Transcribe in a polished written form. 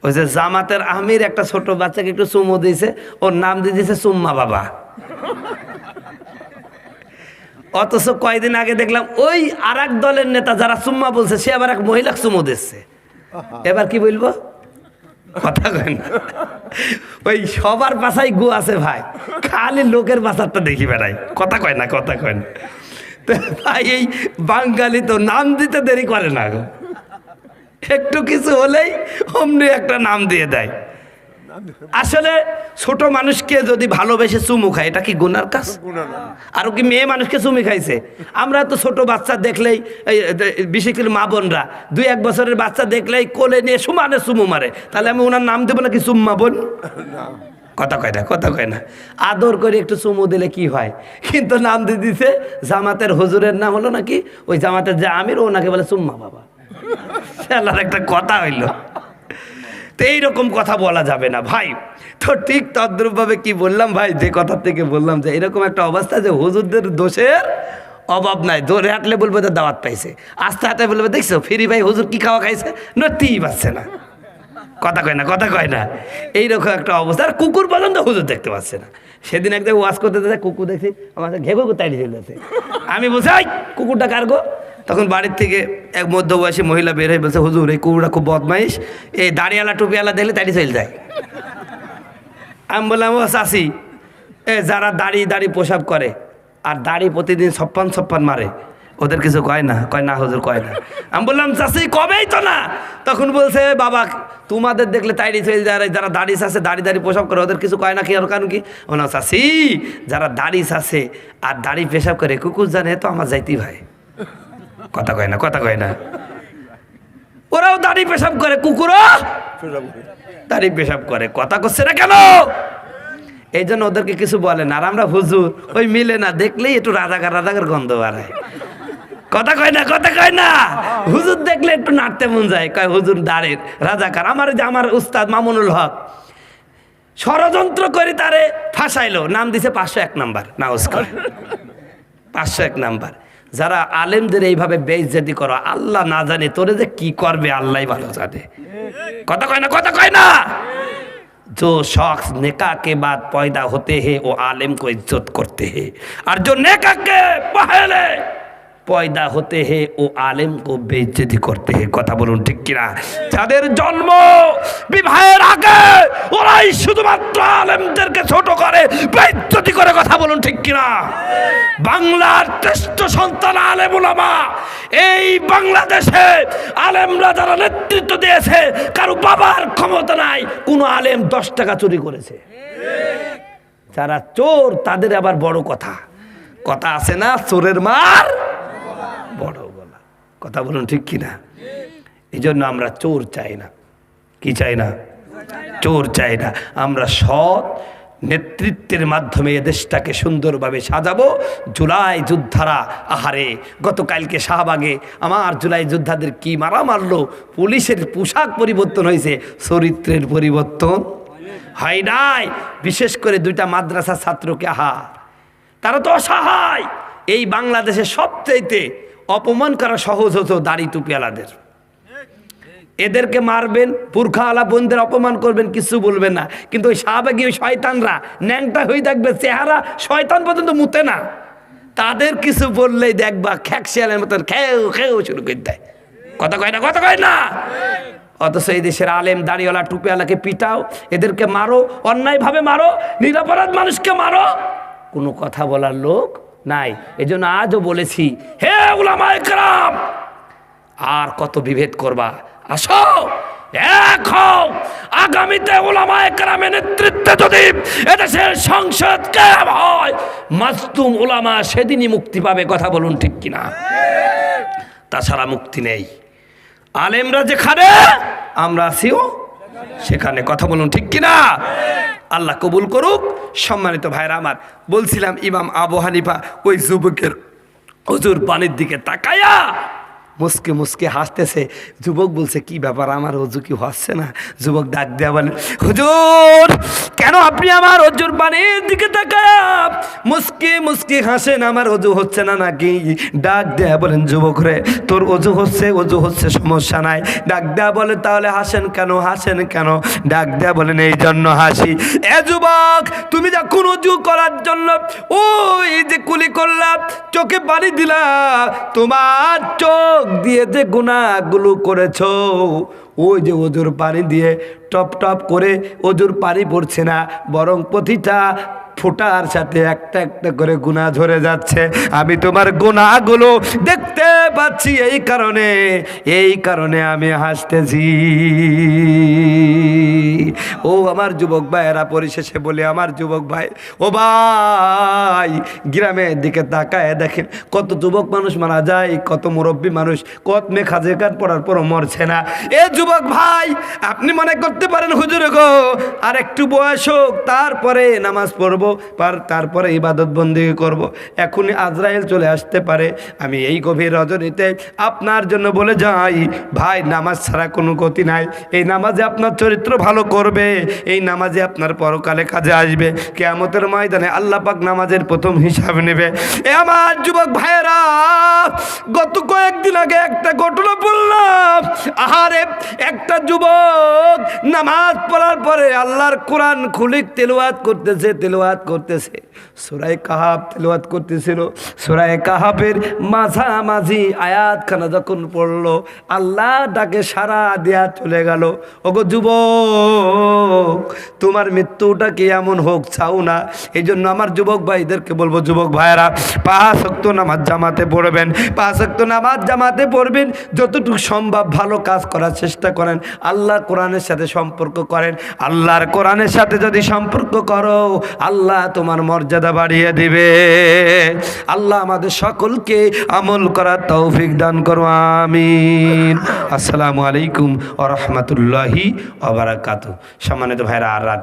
ওই যে জামাতের আমির একটা ছোট বাচ্চাকে একটু চুমু দিয়েছে, ওর নাম দিয়ে দিয়েছে চুম্মা বাবা। অথচ কয়দিন আগে দেখলাম ওই আর এক দলের নেতা যারা চুম্মা বলছে সে আবার এক মহিলা চুমু দিচ্ছে। এবার কি বলবো? কথা কয় না। ওই সবার বাসায় গু আছে ভাই, খালি লোকের বাসারটা দেখি বেড়াই। কথা কয় না, কথা কয় না। ভাই এই বাঙালি তো নাম দিতে দেরি করে না গো, একটু কিছু হলেই অমনি একটা নাম দিয়ে দেয়। আসলে ছোট মানুষকে যদি ভালোবেসে চুমু খায় এটা কি গুনার কাজ? আরো কি মেয়ে মানুষকে চুমি খাইছে? আমরা তো ছোট বাচ্চা দেখলেই বিশেষ করে মা বোনরা 2-1 বছরের বাচ্চা দেখলেই কোলে নিয়ে সমানে চুমু মারে, তাহলে আমি ওনার নাম দেবো নাকি চুম্মা বোন? কথা কয় না, কথা কয় না। আদর করে একটু চুমু দিলে কি হয়, কিন্তু নাম দিয়ে দিছে জামাতের হুজুরের নাম হলো নাকি ওই জামাতের যে আমির, ও নাকি বলে চুম্মা বাবা। একটা কথা হইল। তো এইরকম কথা বলা যাবে না ভাই। তো ঠিক তদ্রূপভাবে কি বললাম ভাই, যে কথা থেকে বললাম যে এরকম একটা অবস্থা যে হুজুরদের দোষের অভাব নাই। ধরে হাঁটলে বলবে তো দাওয়াত পাইছে, আস্তে হাতে বলবে দেখছো ফিরি ভাই হুজুর কি খাওয়া খাইছে, নড়তেই পারছে না। কথা কয় না, কথা কয় না। এইরকম একটা অবস্থা। আর কুকুর পর্যন্ত হুজুর দেখতে পাচ্ছে না। সেদিন একদম ওয়াজ করতে কুকুর দেখছি আমার ঘেঘু তাই দিয়েছে। আমি বলছি এই কুকুরটা কার গো? তখন বাড়ির থেকে এক মধ্যবয়সী মহিলা বের হয়ে বলছে হুজুর এই কুকুরটা খুব বদমাইশ, এই দাড়িওয়ালা টুপিওয়ালা দেখলে তাড়ি চলে যায়। আমি বললাম ও চাষি, যারা দাড়ি পোশাক করে আর দাড়ি প্রতিদিন ছপ্পান মারে ওদের কিছু কয় না? কয় না হুজুর, কয় না। আমি বললাম চাষি কবেই তো না। তখন বলছে বাবা তোমাদের দেখলে তাইরি চলে যায়, যারা দাড়ি আছে দাড়ি পোশাক করে ওদের কিছু কয় না কি? আর কারণ কি? না চাষি যারা দাড়ি আছে আর দাড়ি পেশাব করে কুকুর জানে তো আমার যাইতেই ভাই। কথা কয় না, কথা কয় না। ওরাও দাড়ি পেশাব করে, কুকুরও দাড়ি পেশাব করে। কথা করছে না কেন? এই জন্য ওদেরকে কিছু বলে না। আর আমরা হুজুর ওই মিলে না দেখলেই একটু রাজাকার গন্ধ বাড়ায়। কথা কয় না, কথা কয় না। হুজুর দেখলে একটু নাড়তে মন যায়, কয় হুজুর দাঁড়ের রাজাকার। আমার উস্তাদ মামুনুল হক ষড়যন্ত্র করে তারে ফাঁসাইলো, নাম দিছে 501 নাম্বার। নাউজ করে 501 নাম্বার। যারা আলেমদের এইভাবে বেইজ্জতি করো, আল্লাহ না জানে তোরে যে কি করবে আল্লাহ ভালো জানে। কথা কয় না, কথা কয় না। जो शख्स नेका के बाद पैदा होते हैं वो आलिम को इज्जत करते हैं, और जो नेका के पहले पैदा होते हैं वो आलिम को बेइज्जती करते हैं। কথা বলুন ঠিক কিনা? যাদের জন্ম বিবাহের আগে ওরাই শুধুমাত্র আলেমদেরকে ছোট করে বেইজ্জতি করে। কথা বলুন ঠিক কিনা? বাংলার শ্রেষ্ঠ সন্তান আলেম উলামা, এই বাংলাদেশে আলেমরা যারা নেতৃত্ব দিয়েছে কারো বাবার ক্ষমতা নাই কোন আলেম 10 টাকা চুরি করেছে। যারা চোর তাদের আবার বড় কথা। কথা আছে না, চোরের মার বড় গলা। কথা বলুন ঠিক কিনা? এই জন্য আমরা চোর চাই না। কি চাই না? চোর চাই না। আমরা সৎ নেতৃত্বের মাধ্যমে এ দেশটাকে সুন্দরভাবে সাজাবো। জুলাই যোদ্ধারা, আহারে গতকালকে শাহবাগে আমার জুলাই যোদ্ধাদের কি মারা মারলো। পুলিশের পোশাক পরিবর্তন হয়েছে, চরিত্রের পরিবর্তন হয় নাই। বিশেষ করে 2টা মাদ্রাসা ছাত্রকে, আহা তারা তো অসহায়। এই বাংলাদেশে সবচাইতে অপমান করা সহজ হতো দাড়ি টুপিওয়ালাদের। এদেরকে মারবেন, বুরখাওয়ালা বোনদের অপমান করবেন, কিছু বলবেন না। কিন্তু ওই শাহবাগী ওই শয়তানরা ন্যাংটা হয়ে থাকবে, চেহারা শয়তান পর্যন্ত মুতে না। তাদের কিছু বললেই দেখবা খ্যাকশিয়ালের মতন খেউ খেউ শুরু করে দেয়। কথা কয় না, কথা কয় না। অথচ এই দেশের আলেম দাড়িওয়ালা টুপিওয়ালাকে পিটাও, এদেরকে মারো, অন্যায়ভাবে মারো, নিরপরাধ মানুষকে মারো, কোনো কথা বলার লোক নাই। এজন্য আজও বলেছি, হে উলামায়ে কেরাম, আর কত বিভেদ করবা? আসো এক হও। আগামীতে উলামায়ে কেরামের নেতৃত্বে যদি এদেশের সংসদ কায়েম হয়, মাজলুম উলামা সেদিনই মুক্তি পাবে। কথা বলুন ঠিক কিনা? তাছাড়া মুক্তি নেই। আলেমরা যেখানে, আমরা আছিও সেখানে। কথা বলুন ঠিক কিনা? আল্লাহ কবুল করুক। সম্মানিত ভাইরা আমার, বলছিলাম ইমাম আবু হানিফা ওই যুবকের হুজুর পানির দিকে তাকায়া মুসকে মুসকে হাসতেছে। যুবক বলছে কি ব্যাপার, আমার অজু কি হচ্ছে না? যুবক ডাক দেয়া বলেন, হুজুর কেন আপনি আমার অজুর পানির দিকে তাকান মুসকে মুসকে হাসেন, আমার অজু হচ্ছে না নাকি? ডাক দেয়া বলেন, যুবক রে তোর অজু হচ্ছে সমস্যা নাই। ডাক দেয়া বলে তাহলে হাসেন কেন? ডাক দেয়া বলেন এই জন্য হাসি, এ যুবক তুমি যখন অজু করার জন্য ওই যে কুলি করলাম, চোখে পানি দিলা, তোমার চোখ দিয়ে যে গুনাহগুলো করেছো ওই যে অজুর পানি দিয়ে টপ টপ করে অজুর পানি পড়ছে না, বরং প্রতিটা ফোঁটার সাথে একটা একটা করে গুনাহ ঝরে যাচ্ছে। আমি তোমার গুনাহগুলো দেখতে পাচ্ছি, এই কারণে আমি হাসতেছি। ও আমার যুবক ভাইয়েরা, পরিশেষে বলি আমার যুবক ভাই, ও ভাই গ্রামের দিকে তাকায় দেখেন কত যুবক মানুষ মারা যায়, কত মুরব্বী মানুষ, কত মেয়ে খাজে কাট পড়ার পরও মরছে না। এ যুবক ভাই আপনি মনে করতে পারেন হুজুর গো আর একটু বয়স হোক তারপরে নামাজ পড়বো, তারপরে ইবাদত বন্দেগী করব, এখনই আজরাইল চলে আসতে পারে। আমি এই গভীর রজনীতে আপনার জন্য বলে যাই ভাই, নামাজ ছাড়া কোনো গতি নাই। এই নামাজে আপনার চরিত্র ভালো করবে, এই নামাজে আপনার পরকালে কাজে আসবে। কিয়ামতের ময়দানে আল্লাহ পাক নামাজের প্রথম হিসাব নেবে। এ আমার যুবক ভাইয়েরা, গত কয়েকদিন আগে একটা ঘটনা বললাম। আহারে একটা যুবক নামাজ পড়ার পরে আল্লাহর কোরআন খুলে তেলাওয়াত করতেছে, সূরা কাহাফ তেলাওয়াত করতেছিল। সূরা কাহাফের মাঝামাঝি আয়াতখানা যখন পড়লো, আল্লাহ ডাকে সারা দেয়া চলে গেল। ওগো যুবক তোমার মৃত্যুটা কি এমন হোক চাও না? এই জন্য আমার যুবক ভাইদেরকে বলবো, যুবক ভাইয়েরা 5 ওয়াক্ত নামাজ জামাতে পড়বেন, 5 ওয়াক্ত নামাজ জামাতে পড়বেন। যতটুকু সম্ভব ভালো কাজ করার চেষ্টা করেন, আল্লাহর কোরআনের সাথে সম্পর্ক করেন। আল্লাহর কোরআনের সাথে যদি সম্পর্ক করো, আল্লাহ তোমার মর্যাদা বাড়িয়ে দিবে। আল্লাহ আমাদের সকলকে আমল করার তৌফিক দান করো, আমিন। আসসালামু আলাইকুম ওয়া রাহমাতুল্লাহি ওয়া বারাকাতুহু। সম্মানিত ভাইরা, আর রাত